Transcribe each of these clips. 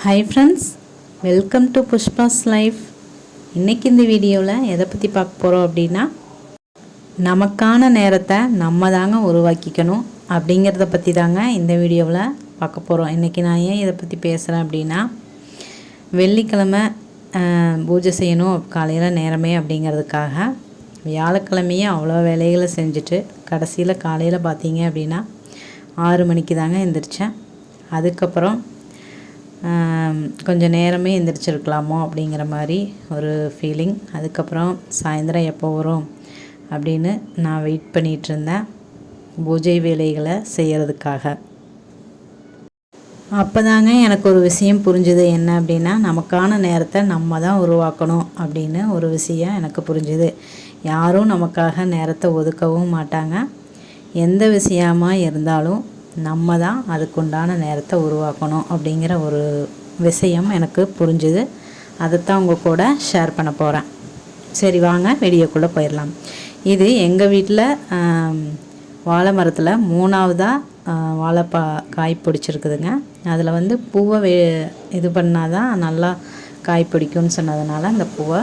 Hi friends, welcome to Pushpa's life. இன்றைக்கி இந்த வீடியோவில் எதை பற்றி பார்க்க போகிறோம் அப்படின்னா, நமக்கான நேரத்தை நம்ம தாங்க உருவாக்கிக்கணும் அப்படிங்கிறத பற்றி தாங்க இந்த வீடியோவில் பார்க்க போகிறோம். இன்றைக்கி நான் ஏன் இதை பற்றி பேசுகிறேன் அப்படின்னா, வெள்ளிக்கிழமை பூஜை செய்யணும் காலையில் நேரமே அப்படிங்கிறதுக்காக வியாழக்கிழமையே அவ்வளோ வேலைகளை செஞ்சுட்டு கடைசியில் காலையில் பார்த்தீங்க அப்படின்னா 6 மணிக்கு தாங்க எந்திரிச்சேன். அதுக்கப்புறம் கொஞ்சம் நேரமே எந்திரிச்சிருக்கலாமோ அப்படிங்கிற மாதிரி ஒரு ஃபீலிங். அதுக்கப்புறம் சாயந்தரம் எப்போ வரும் அப்படின்னு நான் வெயிட் பண்ணிகிட்டு இருந்தேன் பூஜை வேலைகளை செய்கிறதுக்காக. அப்போ தாங்க எனக்கு ஒரு விஷயம் புரிஞ்சுது. என்ன அப்படின்னா, நமக்கான நேரத்தை நம்ம தான் உருவாக்கணும் அப்படின்னு ஒரு விஷயம் எனக்கு புரிஞ்சுது. யாரும் நமக்காக நேரத்தை ஒதுக்கவும் மாட்டாங்க. எந்த விஷயமாக இருந்தாலும் நம்ம தான் அதுக்குண்டான நேரத்தை உருவாக்கணும் அப்படிங்கிற ஒரு விஷயம் எனக்கு புரிஞ்சுது. அதைத்தான் உங்கள் கூட ஷேர் பண்ண போகிறேன். சரி, வாங்க வீடியோக்குள்ளே போயிடலாம். இது எங்கள் வீட்டில் வாழை மரத்தில் 3ஆவதாக காய் பிடிச்சிருக்குதுங்க. அதில் வந்து பூவை இது பண்ணால் தான் நல்லா காய் பிடிக்கும்னு சொன்னதுனால அந்த பூவை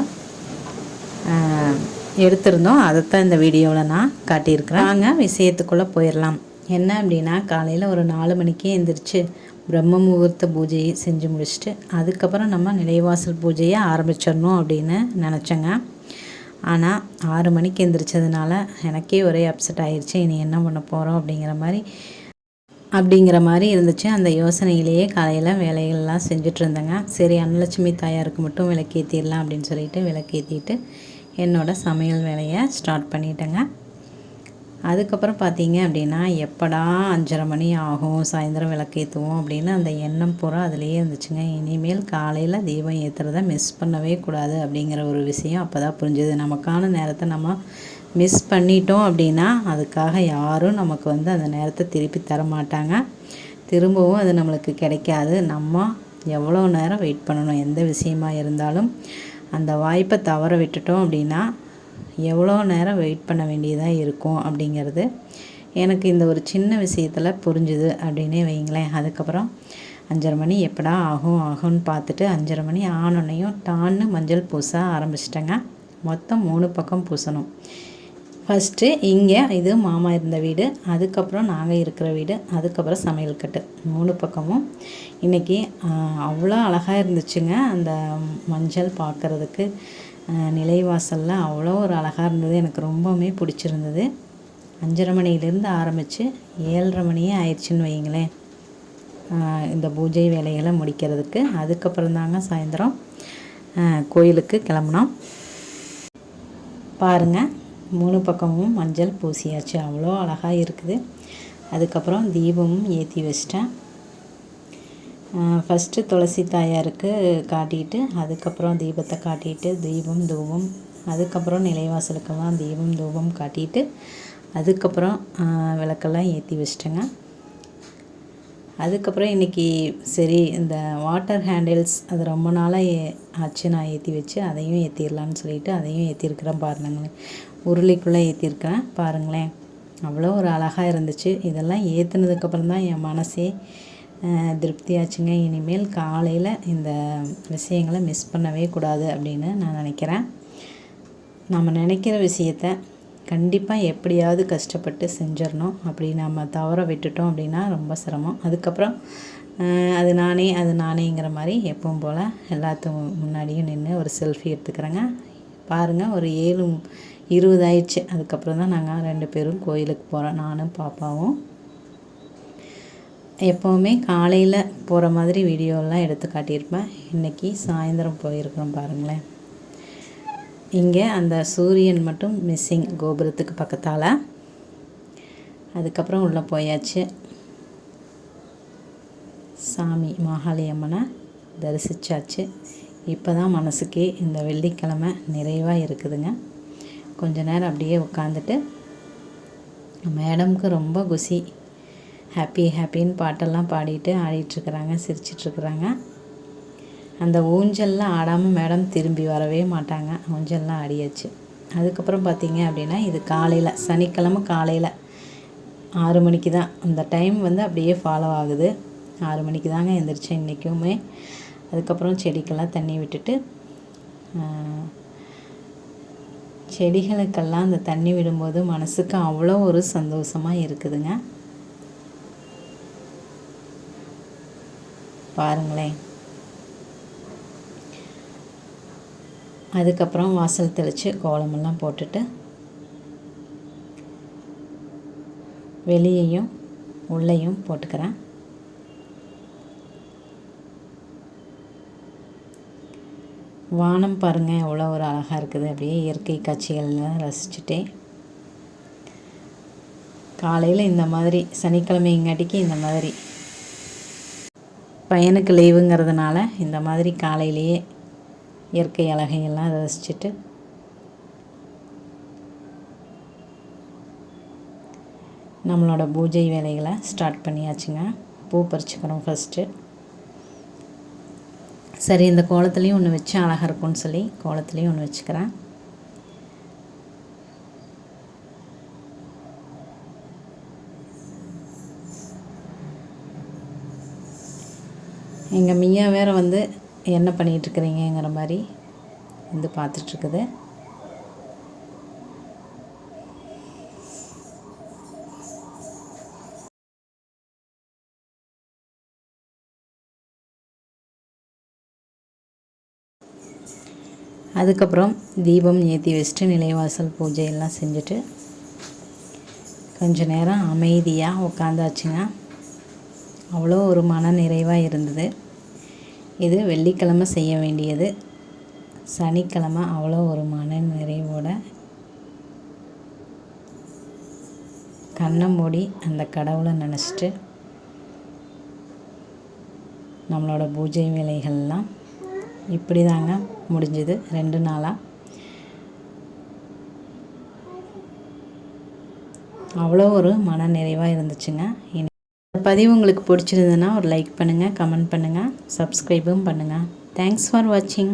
எடுத்திருந்தோம். அதைத்தான் இந்த வீடியோவில் நான் காட்டியிருக்கிறேன். வாங்க விஷயத்துக்குள்ளே போயிடலாம். என்ன அப்படின்னா, காலையில் ஒரு 4 மணிக்கே எழுந்திரிச்சு பிரம்ம முகூர்த்த பூஜையை செஞ்சு முடிச்சுட்டு அதுக்கப்புறம் நம்ம நிலைவாசல் பூஜையை ஆரம்பிச்சிடணும் அப்படின்னு நினச்சேங்க. ஆனால் 6 மணிக்கு எழுந்திரிச்சதுனால எனக்கே ஒரே அப்செட் ஆயிடுச்சு. இனி என்ன பண்ண போகிறோம் அப்படிங்கிற மாதிரி இருந்துச்சு. அந்த யோசனையிலேயே காலையில் வேலைகள்லாம் செஞ்சுட்டு இருந்தேங்க. சரி, அன்னலட்சுமி தாயாருக்கு மட்டும் விளக்கேற்றிடலாம் அப்படின்னு சொல்லிட்டு விளக்கேற்றிட்டு என்னோடய சமையல் வேலையை ஸ்டார்ட் பண்ணிட்டேங்க. அதுக்கப்புறம் பார்த்தீங்க அப்படின்னா, எப்படா 5:30 மணி ஆகும் சாயந்தரம் விளக்கேற்றுவோம் அப்படின்னு அந்த எண்ணம் பூரா அதிலேயே இருந்துச்சுங்க. இனிமேல் காலையில் தீபம் ஏற்றுறத மிஸ் பண்ணவே கூடாது அப்படிங்கிற ஒரு விஷயம் அப்போ தான் புரிஞ்சுது. நமக்கான நேரத்தை நம்ம மிஸ் பண்ணிட்டோம் அப்படின்னா அதுக்காக யாரும் நமக்கு வந்து அந்த நேரத்தை திருப்பி தர மாட்டாங்க. திரும்பவும் அது நம்மளுக்கு கிடைக்காது. நம்ம எவ்வளோ நேரம் வெயிட் பண்ணணும், எந்த விஷயமா இருந்தாலும் அந்த வாய்ப்பை தவற விட்டுட்டோம் அப்படின்னா எவ்வளோ நேரம் வெயிட் பண்ண வேண்டியதாக இருக்கும் அப்படிங்கிறது எனக்கு இந்த ஒரு சின்ன விஷயத்தில் புரிஞ்சுது அப்படின்னே வைங்களேன். அதுக்கப்புறம் 5:30 மணி எப்படா ஆகும்னு பார்த்துட்டு 5:30 மணி ஆனோன்னையும் டான்னு மஞ்சள் பூச ஆரம்பிச்சிட்டேங்க. மொத்தம் 3 பக்கம் பூசணும். ஃபஸ்ட்டு இங்கே இது மாமா இருந்த வீடு, அதுக்கப்புறம் நாங்கள் இருக்கிற வீடு, அதுக்கப்புறம் சமையல் கட்டு, 3 பக்கமும் இன்றைக்கி அவ்வளோ அழகாக இருந்துச்சுங்க. அந்த மஞ்சள் பார்க்குறதுக்கு நிலைவாசலில் அவ்வளோ ஒரு அழகாக இருந்தது. எனக்கு ரொம்பவுமே பிடிச்சிருந்தது. 5:30 மணியிலேருந்து ஆரம்பித்து 7:30 மணியே ஆயிடுச்சுன்னு வைங்களேன் இந்த பூஜை வேலைகளை முடிக்கிறதுக்கு. அதுக்கப்புறம் தாங்க சாயந்தரம் கோயிலுக்கு கிளம்புனோம். பாருங்கள், 3 பக்கமும் மஞ்சள் பூசியாச்சு, அவ்வளோ அழகாக இருக்குது. அதுக்கப்புறம் தீபமும் ஏற்றி வச்சிட்டேன். ஃபஸ்ட்டு துளசி தாயாருக்கு காட்டிட்டு அதுக்கப்புறம் தீபத்தை காட்டிட்டு தீபம் தூபம், அதுக்கப்புறம் நிலைவாசலுக்கெல்லாம் தீபம் தூபம் காட்டிட்டு அதுக்கப்புறம் விளக்கெல்லாம் ஏற்றி வச்சிட்டேங்க. அதுக்கப்புறம் இன்றைக்கி சரி, இந்த வாட்டர் ஹேண்டில்ஸ் அது ரொம்ப நாளாக ஆச்சு நான் ஏற்றி வச்சு, அதையும் ஏற்றிடலான்னு சொல்லிவிட்டு அதையும் ஏற்றிருக்கிறேன். பாருங்களேன், உருளைக்குள்ளே ஏற்றிருக்கிறேன். பாருங்களேன், அவ்வளோ ஒரு அழகாக இருந்துச்சு. இதெல்லாம் ஏற்றுனதுக்கப்புறம் தான் என் மனசே திருப்தியாச்சுங்க. இனிமேல் காலையில் இந்த விஷயங்களை மிஸ் பண்ணவே கூடாது அப்படின்னு நான் நினைக்கிறேன். நம்ம நினைக்கிற விஷயத்த கண்டிப்பாக எப்படியாவது கஷ்டப்பட்டு செஞ்சிடணும். அப்படி நம்ம தவற விட்டுட்டோம் அப்படின்னா ரொம்ப சிரமம். அதுக்கப்புறம் அது நானேங்கிற மாதிரி எப்பவும் போல் எல்லாத்துக்கும் முன்னாடியும் நின்று ஒரு செல்ஃபி எடுத்துக்கிறேங்க. பாருங்கள், ஒரு 7:20 ஆயிடுச்சு. அதுக்கப்புறம் தான் நாங்கள் 2 பேரும் கோயிலுக்கு போகிறோம், நானும் பாப்பாவும். எப்போவுமே காலையில் போகிற மாதிரி வீடியோலாம் எடுத்து காட்டியிருப்பேன். இன்றைக்கி சாயந்தரம் போயிருக்கிறோம். பாருங்களேன், இங்கே அந்த சூரியன் மட்டும் மிஸ்ஸிங் கோபுரத்துக்கு பக்கத்தால். அதுக்கப்புறம் உள்ளே போயாச்சு. சாமி மாகாளி அம்மனை தரிசித்தாச்சு. இப்போ தான் மனசுக்கே இந்த வெள்ளிக்கிழமை நிறைவாக இருக்குதுங்க. கொஞ்ச நேரம் அப்படியே உட்காந்துட்டு மேடம்க்கு ரொம்ப குஷி. ஹாப்பின்னு பாட்டெல்லாம் பாடிட்டு ஆடிட்டுருக்குறாங்க, சிரிச்சிட்ருக்குறாங்க. அந்த ஊஞ்சல்லாம் ஆடாமல் மேடம் திரும்பி வரவே மாட்டாங்க. ஊஞ்சல்லாம் ஆடியாச்சு. அதுக்கப்புறம் பார்த்திங்க அப்படின்னா, இது காலையில் சனிக்கிழமை காலையில் 6 மணிக்கு தான் அந்த டைம் வந்து அப்படியே ஃபாலோ ஆகுது. 6 மணிக்கு தாங்க எழுந்திரிச்சேன் இன்றைக்குமே. அதுக்கப்புறம் செடிக்கெல்லாம் தண்ணி விட்டுட்டு செடிகளுக்கெல்லாம் அந்த தண்ணி விடும்போது மனசுக்கு அவ்வளோ ஒரு சந்தோஷமாக இருக்குதுங்க. பாருங்களேன். அதுக்கப்புறம் வாசல் தெளித்து கோலமெல்லாம் போட்டுட்டு வெளியையும் உள்ளேயும் போட்டுக்கிறேன். வானம் பாருங்கள் எவ்வளோ ஒரு அழகாக இருக்குது. அப்படியே இயற்கை காட்சிகள்லாம் ரசிச்சுட்டே காலையில் இந்த மாதிரி சனிக்கிழமைங்காட்டிக்கு இந்த மாதிரி பையனுக்கு லீவுங்கிறதுனால இந்த மாதிரி காலையிலேயே இயற்கை அழகையெல்லாம் ரசிச்சுட்டு நம்மளோட பூஜை வேலைகளை ஸ்டார்ட் பண்ணியாச்சுங்க. பூ பறிச்சுக்கிறோம் ஃபஸ்ட்டு. சரி, இந்த கோலத்துலேயும் ஒன்று வச்சு அழகாக இருக்கும்னு சொல்லி கோலத்துலேயும் ஒன்று வச்சுக்கிறேன். எங்கள் மியா வேறு வந்து என்ன பண்ணிகிட்ருக்குறீங்கிற மாதிரி வந்து பார்த்துட்ருக்குது. அதுக்கப்புறம் தீபம் ஏற்றி வச்சுட்டு நிலைவாசல் பூஜையெல்லாம் செஞ்சுட்டு கொஞ்ச நேரம் அமைதியாக உட்காந்தாச்சுங்க. அவ்வளோ ஒரு மன நிறைவாக இருந்தது. இது வெள்ளிக்கிழமை செய்ய வேண்டியது. சனிக்கிழமை அவ்வளோ ஒரு மன நிறைவோட கண்ணை மூடி அந்த கடவுளை நினச்சிட்டு நம்மளோட பூஜை வேலைகள்லாம் இப்படி தாங்க முடிஞ்சுது 2 நாளாக. அவ்வளோ ஒரு மன நிறைவாக இருந்துச்சுங்க. இந்த பதிவு உங்களுக்கு பிடிச்சிருந்ததுன்னா ஒரு லைக் பண்ணுங்கள், கமெண்ட் பண்ணுங்கள், சப்ஸ்கிரைபும் பண்ணுங்கள். தேங்க்ஸ் ஃபார் வாட்சிங்.